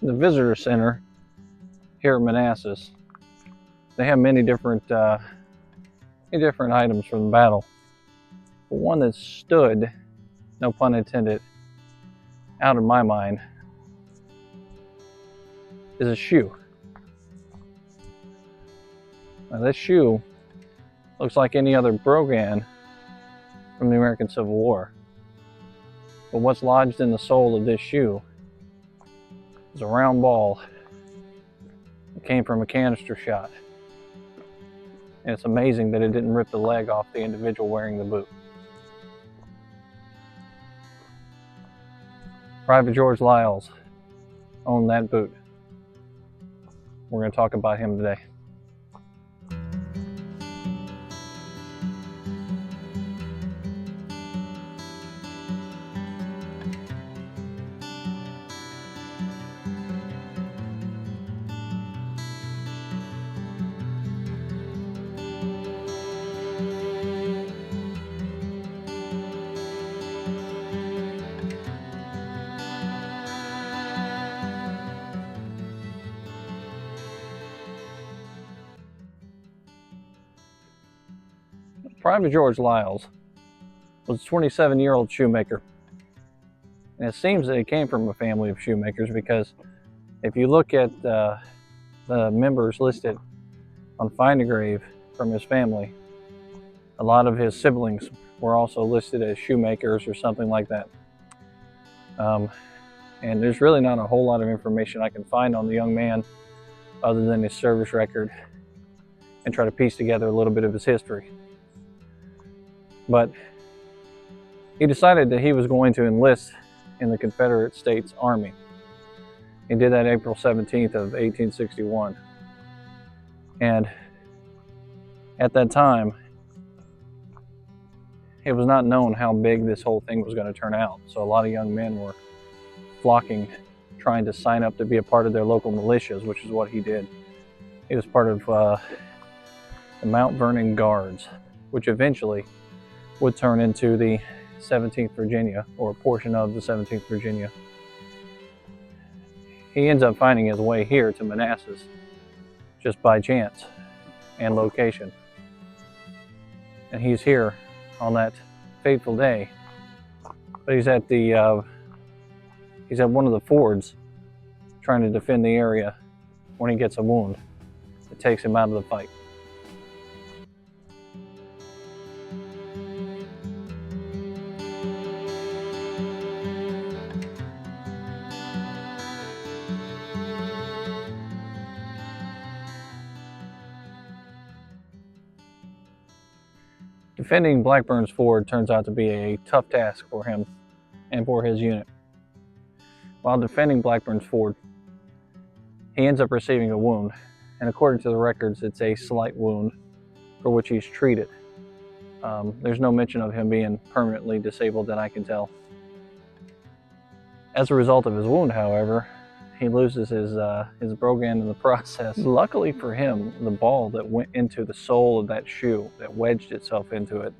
the visitor center here at Manassas, they have many different items from the battle. But one that stood, no pun intended, out of my mind is a shoe. Now this shoe looks like any other brogan from the American Civil War. But what's lodged in the sole of this shoe is a round ball that came from a canister shot. And it's amazing that it didn't rip the leg off the individual wearing the boot. Private George Lyles owned that boot. We're going to talk about him today. Private George Lyles was a 27-year-old shoemaker. And it seems that he came from a family of shoemakers, because if you look at the members listed on Find a Grave from his family, a lot of his siblings were also listed as shoemakers or something like that. And there's really not a whole lot of information I can find on the young man other than his service record, and try to piece together a little bit of his history. But he decided that he was going to enlist in the Confederate States Army. He did that April 17th of 1861. And at that time, it was not known how big this whole thing was going to turn out. So a lot of young men were flocking, trying to sign up to be a part of their local militias, which is what he did. He was part of the Mount Vernon Guards, which eventually would turn into the 17th Virginia, or a portion of the 17th Virginia. He ends up finding his way here to Manassas just by chance and location. And he's here on that fateful day. But he's at one of the fords trying to defend the area when he gets a wound that takes him out of the fight. Defending Blackburn's Ford turns out to be a tough task for him and for his unit. While defending Blackburn's Ford, he ends up receiving a wound, and according to the records, it's a slight wound for which he's treated. There's no mention of him being permanently disabled that I can tell. As a result of his wound, however, he loses his brogan in the process. Luckily for him, the ball that went into the sole of that shoe, that wedged itself into it,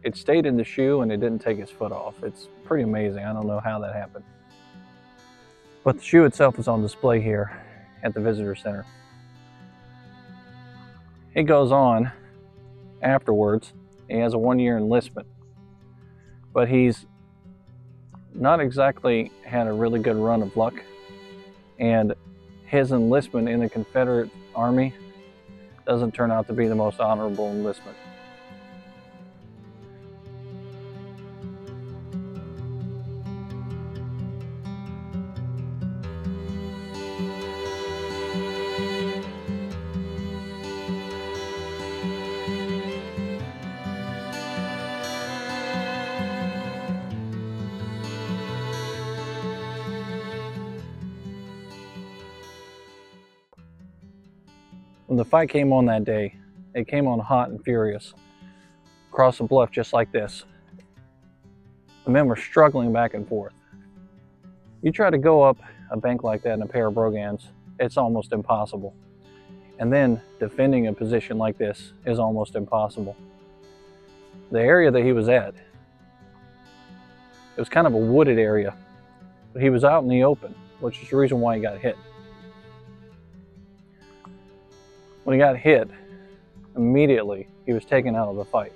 it stayed in the shoe and it didn't take his foot off. It's pretty amazing. I don't know how that happened. But the shoe itself is on display here at the visitor center. It goes on afterwards. He has a 1-year enlistment, but he's not exactly had a really good run of luck. And his enlistment in the Confederate Army doesn't turn out to be the most honorable enlistment. When the fight came on that day, it came on hot and furious, across the bluff just like this. The men were struggling back and forth. You try to go up a bank like that in a pair of brogans, it's almost impossible. And then defending a position like this is almost impossible. The area that he was at, it was kind of a wooded area, but he was out in the open, which is the reason why he got hit. When he got hit, immediately he was taken out of the fight.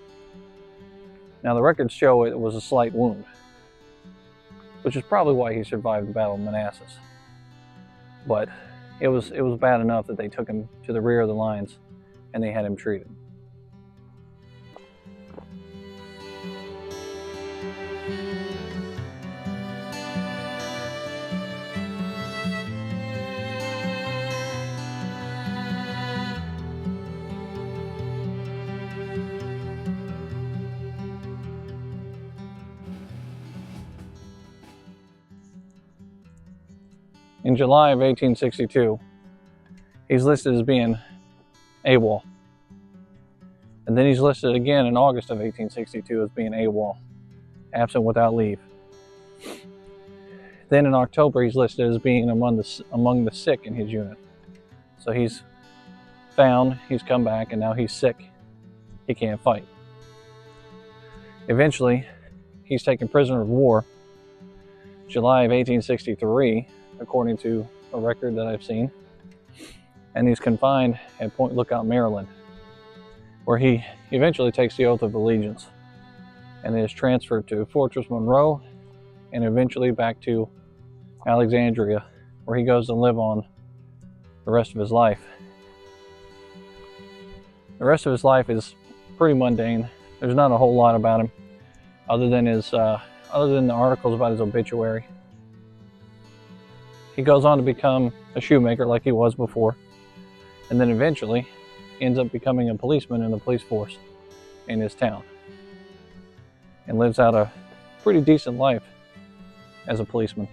Now the records show it was a slight wound, which is probably why he survived the Battle of Manassas. But it was bad enough that they took him to the rear of the lines and they had him treated. In July of 1862, he's listed as being AWOL. And then he's listed again in August of 1862 as being AWOL, absent without leave. Then in October, he's listed as being among the sick in his unit. So he's found, he's come back, and now he's sick. He can't fight. Eventually, he's taken prisoner of war, July of 1863, according to a record that I've seen. And he's confined at Point Lookout, Maryland, where he eventually takes the oath of allegiance and is transferred to Fortress Monroe and eventually back to Alexandria, where he goes to live on the rest of his life. The rest of his life is pretty mundane. There's not a whole lot about him other than the articles about his obituary. He goes on to become a shoemaker like he was before, and then eventually ends up becoming a policeman in the police force in his town and lives out a pretty decent life as a policeman.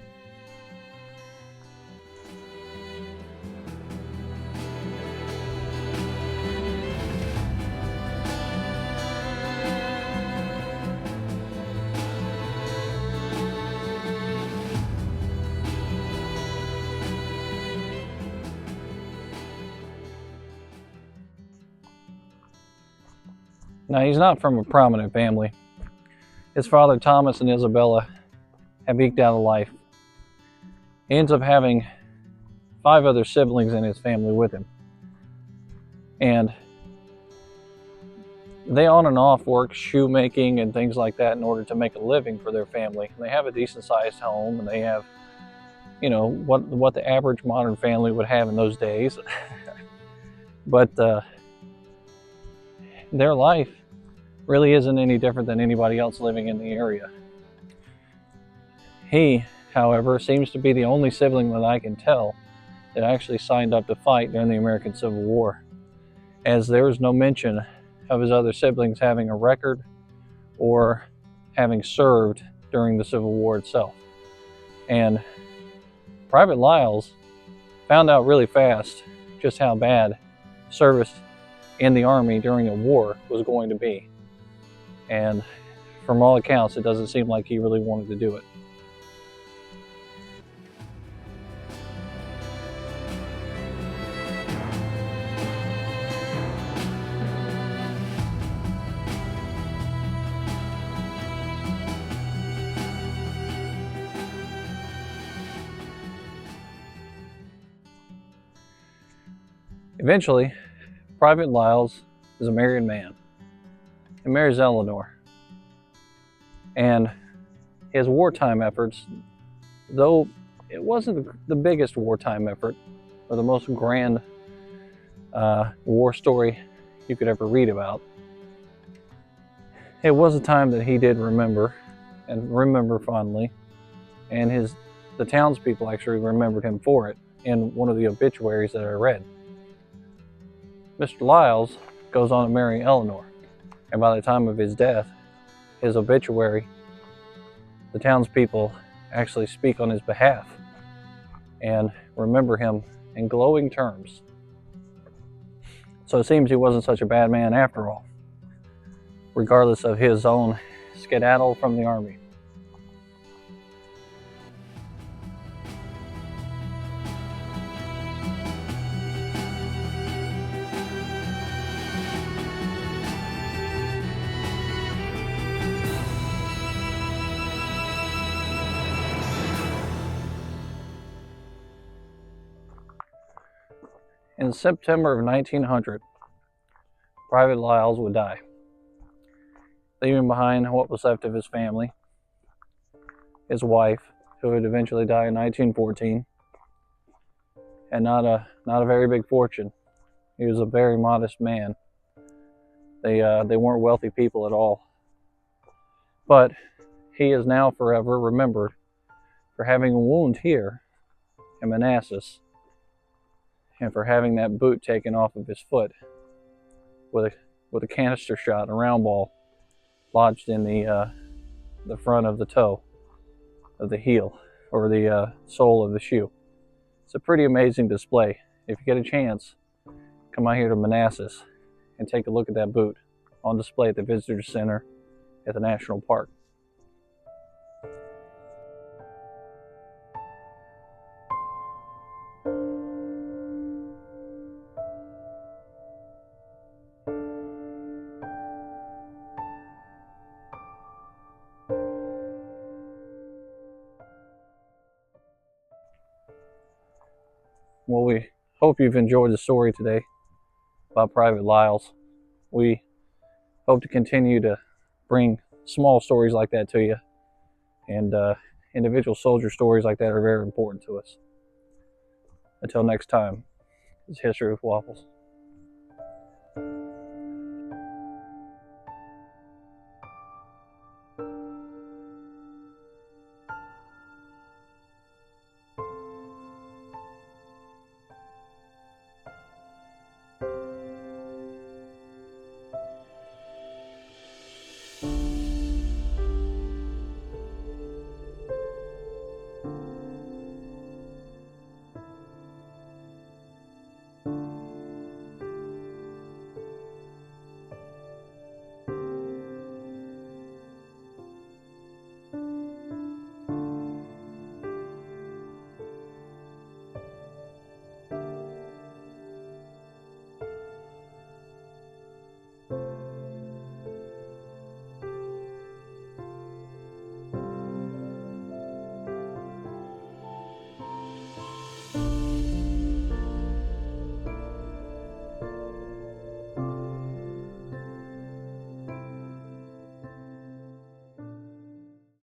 Now, he's not from a prominent family. His father, Thomas, and Isabella have eked out a life. He ends up having 5 other siblings in his family with him. And they on and off work shoemaking and things like that in order to make a living for their family. They have a decent-sized home, and they have, you know, what the average modern family would have in those days. But their life really isn't any different than anybody else living in the area. He, however, seems to be the only sibling that I can tell that actually signed up to fight during the American Civil War, as there is no mention of his other siblings having a record or having served during the Civil War itself. And Private Lyles found out really fast just how bad service in the Army during a war was going to be. And from all accounts, it doesn't seem like he really wanted to do it. Eventually, Private Lyles is a married man. He marries Eleanor. And his wartime efforts, though it wasn't the biggest wartime effort or the most grand war story you could ever read about, it was a time that he did remember, and remember fondly, and the townspeople actually remembered him for it in one of the obituaries that I read. Mr. Lyles goes on to marry Eleanor, and by the time of his death, his obituary, the townspeople actually speak on his behalf and remember him in glowing terms. So it seems he wasn't such a bad man after all, regardless of his own skedaddle from the Army. In September of 1900, Private Lyles would die, leaving behind what was left of his family, his wife, who would eventually die in 1914, and not a very big fortune. He was a very modest man. They weren't wealthy people at all. But he is now forever remembered for having a wound here in Manassas, and for having that boot taken off of his foot with a canister shot, a round ball, lodged in the front of the toe of the heel, or the sole of the shoe. It's a pretty amazing display. If you get a chance, come out here to Manassas and take a look at that boot on display at the Visitor Center at the National Park. Well, we hope you've enjoyed the story today about Private Lyles. We hope to continue to bring small stories like that to you, and individual soldier stories like that are very important to us. Until next time, this is History with Waffles.